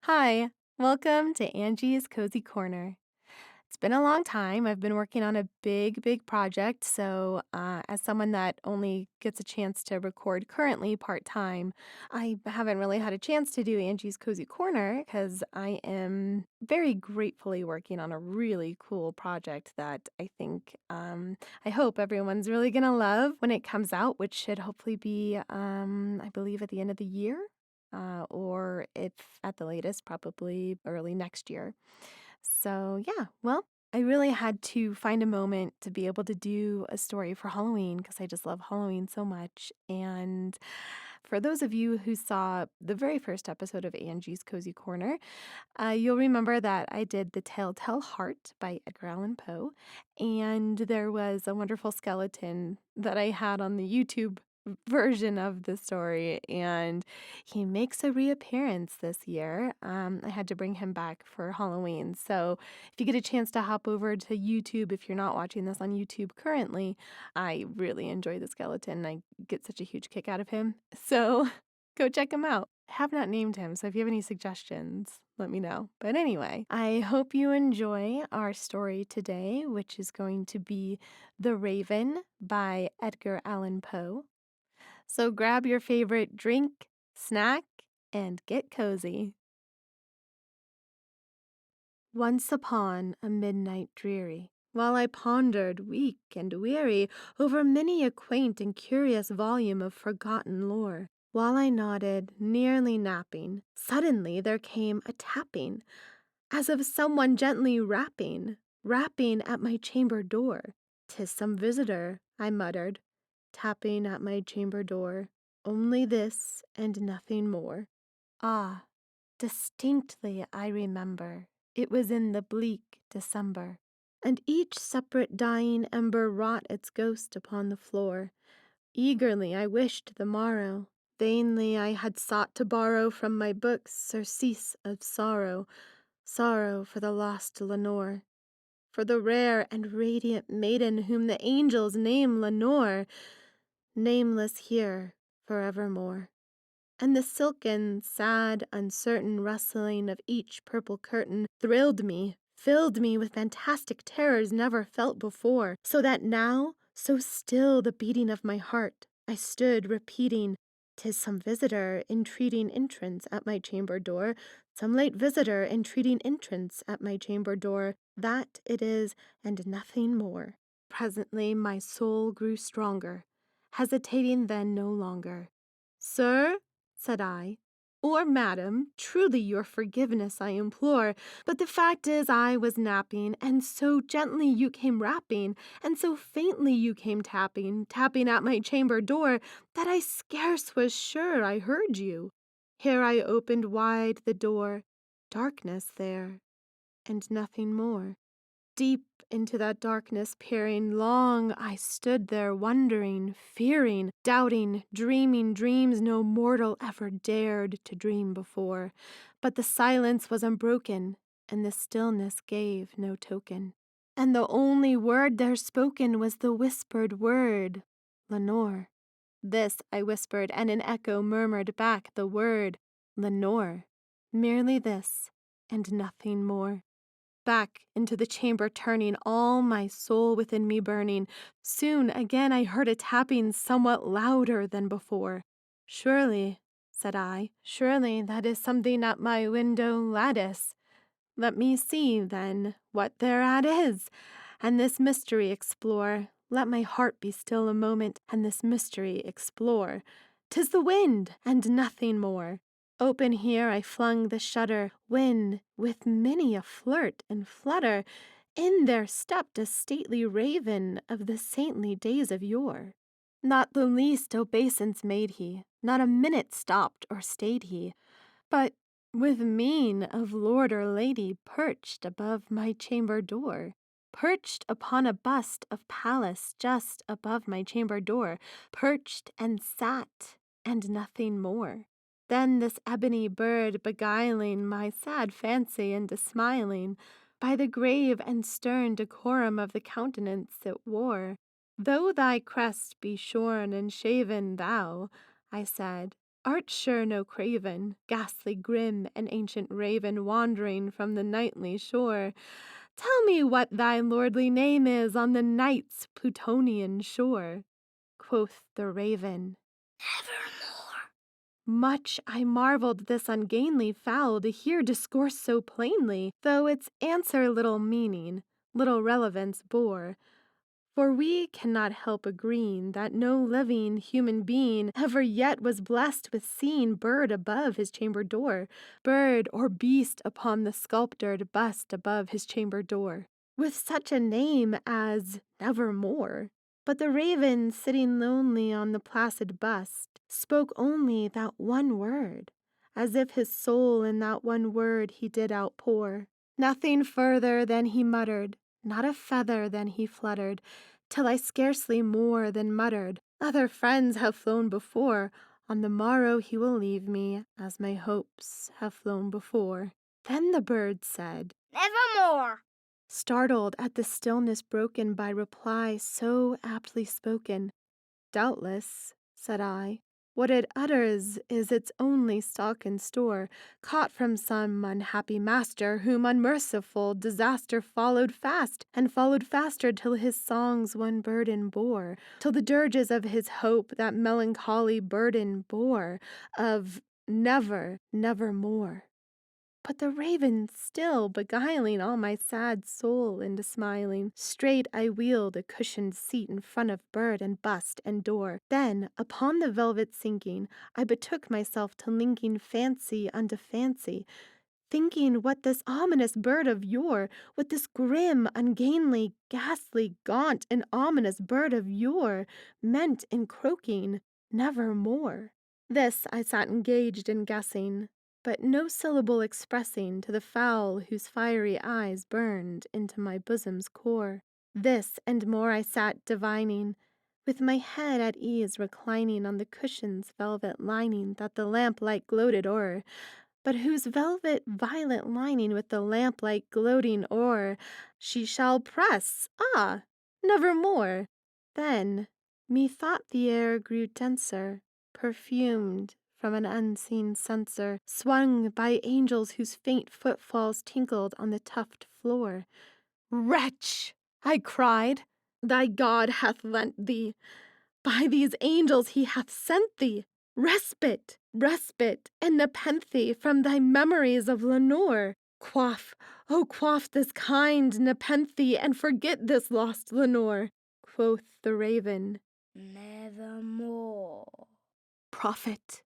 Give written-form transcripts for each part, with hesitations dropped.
Hi, welcome to Angie's Cozy Corner. It's been a long time. I've been working on a big project. So, as someone that only gets a chance to record currently part time, I haven't really had a chance to do Angie's Cozy Corner because I am very gratefully working on a really cool project that I hope everyone's really going to love when it comes out, which should hopefully be, I believe, at the end of the year. Or if at the latest, probably early next year. So, yeah, well, I really had to find a moment to be able to do a story for Halloween because I just love Halloween so much. And for those of you who saw the very first episode of Angie's Cozy Corner, you'll remember that I did The Telltale Heart by Edgar Allan Poe. And there was a wonderful skeleton that I had on the YouTube version of the story, and he makes a reappearance this year. I had to bring him back for Halloween. So if you get a chance to hop over to YouTube, if you're not watching this on YouTube currently, I really enjoy the skeleton. I get such a huge kick out of him. So go check him out. I have not named him, so if you have any suggestions, let me know. But anyway, I hope you enjoy our story today, which is going to be The Raven by Edgar Allan Poe. So grab your favorite drink, snack, and get cozy. Once upon a midnight dreary, while I pondered, weak and weary, over many a quaint and curious volume of forgotten lore, while I nodded, nearly napping, suddenly there came a tapping, as of someone gently rapping at my chamber door. "'Tis some visitor," I muttered, tapping at my chamber door. "Only this, and nothing more." Ah, distinctly I remember, it was in the bleak December, and each separate dying ember wrought its ghost upon the floor. Eagerly I wished the morrow. Vainly I had sought to borrow from my books surcease of sorrow, sorrow for the lost Lenore, for the rare and radiant maiden whom the angels name Lenore, nameless here forevermore. And the silken, sad, uncertain rustling of each purple curtain thrilled me, filled me with fantastic terrors never felt before, so that now, so still the beating of my heart, I stood repeating, "'Tis some visitor entreating entrance at my chamber door, some late visitor entreating entrance at my chamber door, that it is, and nothing more." Presently my soul grew stronger, hesitating then no longer. "Sir," said I, "or madam, truly your forgiveness I implore, but the fact is I was napping, and so gently you came rapping, and so faintly you came tapping at my chamber door, that I scarce was sure I heard you. Here I opened wide the door, darkness there, and nothing more. Deep into that darkness peering, long I stood there wondering, fearing, doubting, dreaming dreams no mortal ever dared to dream before. But the silence was unbroken, and the stillness gave no token. And the only word there spoken was the whispered word, Lenore. This I whispered, and an echo murmured back the word, Lenore. Merely this, and nothing more. Back into the chamber turning, all my soul within me burning, soon again I heard a tapping somewhat louder than before. "Surely," said I, "surely that is something at my window lattice. Let me see, then, what thereat is, and this mystery explore. Let my heart be still a moment, and this mystery explore. 'Tis the wind, and nothing more." Open here I flung the shutter, when, with many a flirt and flutter, in there stepped a stately raven of the saintly days of yore. Not the least obeisance made he, not a minute stopped or stayed he, but with mien of lord or lady perched above my chamber door, perched upon a bust of Pallas just above my chamber door, perched and sat, and nothing more. Then this ebony bird beguiling my sad fancy into smiling, by the grave and stern decorum of the countenance it wore. "Though thy crest be shorn and shaven, thou," I said, Art sure no craven, ghastly grim, an ancient raven wandering from the nightly shore? Tell me what thy lordly name is on the night's Plutonian shore. Quoth the raven, Nevermore. Much I marveled this ungainly fowl to hear discourse so plainly, though its answer little meaning, little relevance bore. For we cannot help agreeing that no living human being ever yet was blessed with seeing bird above his chamber door, bird or beast upon the sculptured bust above his chamber door, with such a name as Nevermore. But the raven, sitting lonely on the placid bust, spoke only that one word, as if his soul in that one word he did outpour. Nothing further than he muttered, not a feather than he fluttered, till I scarcely more than muttered, Other friends have flown before, on the morrow he will leave me, as my hopes have flown before. Then the bird said, Nevermore! Startled at the stillness broken by reply so aptly spoken. Doubtless, said I, what it utters is its only stock and store, caught from some unhappy master, whom unmerciful disaster followed fast, and followed faster till his songs one burden bore, till the dirges of his hope that melancholy burden bore, of never, nevermore. But the raven still beguiling all my sad soul into smiling, straight I wheeled a cushioned seat in front of bird and bust and door. Then, upon the velvet sinking, I betook myself to linking fancy unto fancy, thinking what this ominous bird of yore, what this grim, ungainly, ghastly, gaunt, and ominous bird of yore meant in croaking nevermore. This I sat engaged in guessing, but no syllable expressing to the fowl whose fiery eyes burned into my bosom's core. This and more I sat divining, with my head at ease reclining on the cushion's velvet lining that the lamplight gloated o'er, but whose velvet violet lining with the lamplight gloating o'er she shall press, nevermore. Then, methought the air grew denser, perfumed from an unseen censer, swung by angels whose faint footfalls tinkled on the tufted floor. Wretch, I cried, thy God hath lent thee, by these angels he hath sent thee, respite, and nepenthe from thy memories of Lenore. Quaff, oh quaff this kind nepenthe, and forget this lost Lenore. Quoth the raven, Nevermore. Prophet,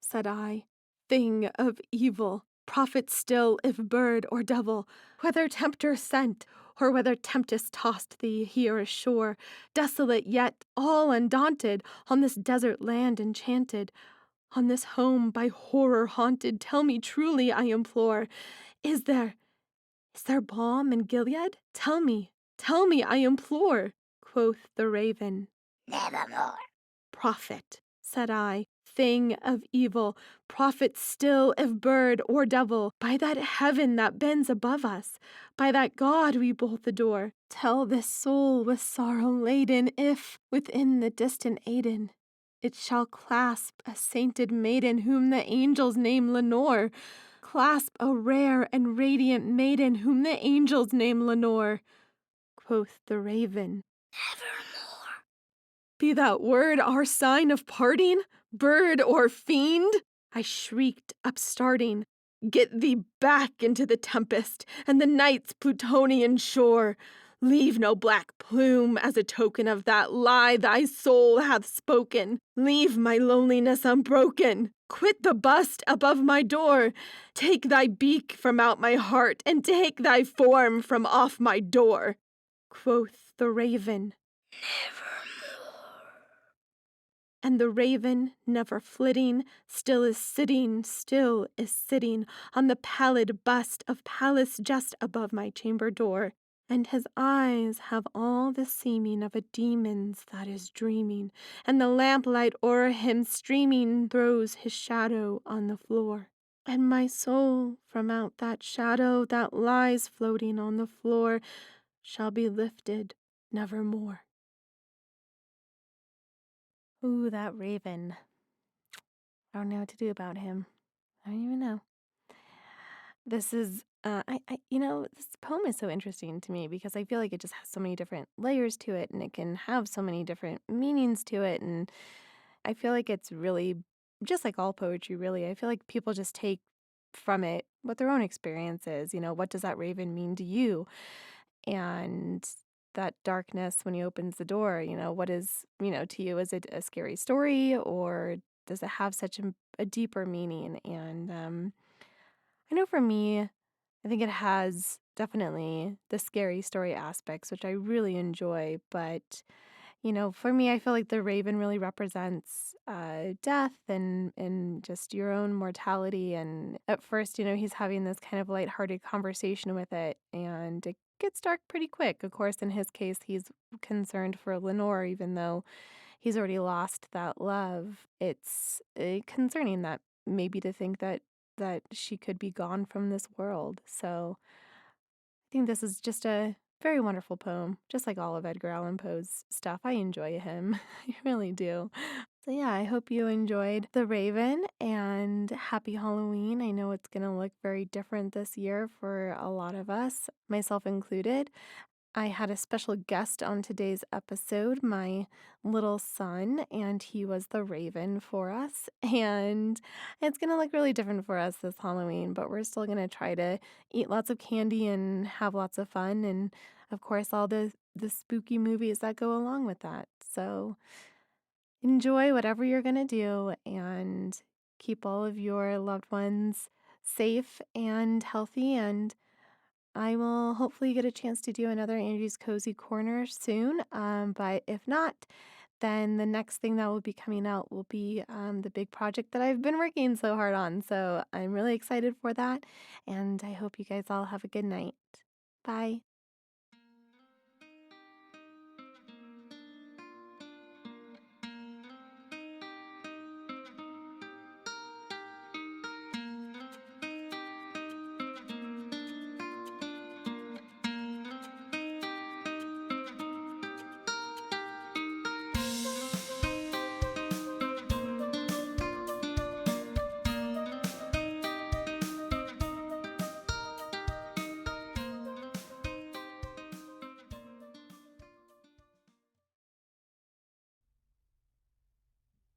said I, thing of evil, prophet still if bird or devil, whether tempter sent, or whether tempest tossed thee here ashore, desolate yet all undaunted, on this desert land enchanted, on this home by horror haunted, tell me truly, I implore, is there balm in Gilead? Tell me, I implore. Quoth the raven, Nevermore. Prophet, said I, thing of evil, prophet still if bird or devil, by that heaven that bends above us, by that God we both adore, tell this soul with sorrow laden if, within the distant Aidenn, it shall clasp a sainted maiden whom the angels name Lenore, clasp a rare and radiant maiden whom the angels name Lenore. Quoth the raven, Nevermore. Be that word our sign of parting, bird or fiend? I shrieked, upstarting. Get thee back into the tempest and the night's Plutonian shore. Leave no black plume as a token of that lie thy soul hath spoken. Leave my loneliness unbroken. Quit the bust above my door. Take thy beak from out my heart, and take thy form from off my door. Quoth the raven, Nevermore. And the raven, never flitting, still is sitting on the pallid bust of Pallas just above my chamber door, and his eyes have all the seeming of a demon's that is dreaming, and the lamplight o'er him streaming throws his shadow on the floor. And my soul from out that shadow that lies floating on the floor shall be lifted nevermore. Ooh, that raven. don't know what to do about him. I don't even know. This is, this poem is so interesting to me because I feel like it just has so many different layers to it and it can have so many different meanings to it. And I feel like it's really just like all poetry, really. I feel like people just take from it what their own experience is. What does that raven mean to you? And that darkness when he opens the door, what is, to you, is it a scary story or does it have such a deeper meaning? And I know for me, I think it has definitely the scary story aspects, which I really enjoy. But, for me, I feel like the raven really represents death and just your own mortality. And at first, he's having this kind of lighthearted conversation with it, and it gets dark pretty quick. Of course, in his case, he's concerned for Lenore, even though he's already lost that love. It's concerning that maybe to think that she could be gone from this world. So I think this is just a very wonderful poem, just like all of Edgar Allan Poe's stuff. I enjoy him. I really do. So yeah, I hope you enjoyed The Raven and happy Halloween. I know it's going to look very different this year for a lot of us, myself included. I had a special guest on today's episode, my little son, and he was the raven for us. And it's going to look really different for us this Halloween, but we're still going to try to eat lots of candy and have lots of fun. And of course, all the spooky movies that go along with that. So enjoy whatever you're going to do and keep all of your loved ones safe and healthy. And I will hopefully get a chance to do another Angie's Cozy Corner soon. But if not, then the next thing that will be coming out will be the big project that I've been working so hard on. So I'm really excited for that. And I hope you guys all have a good night. Bye.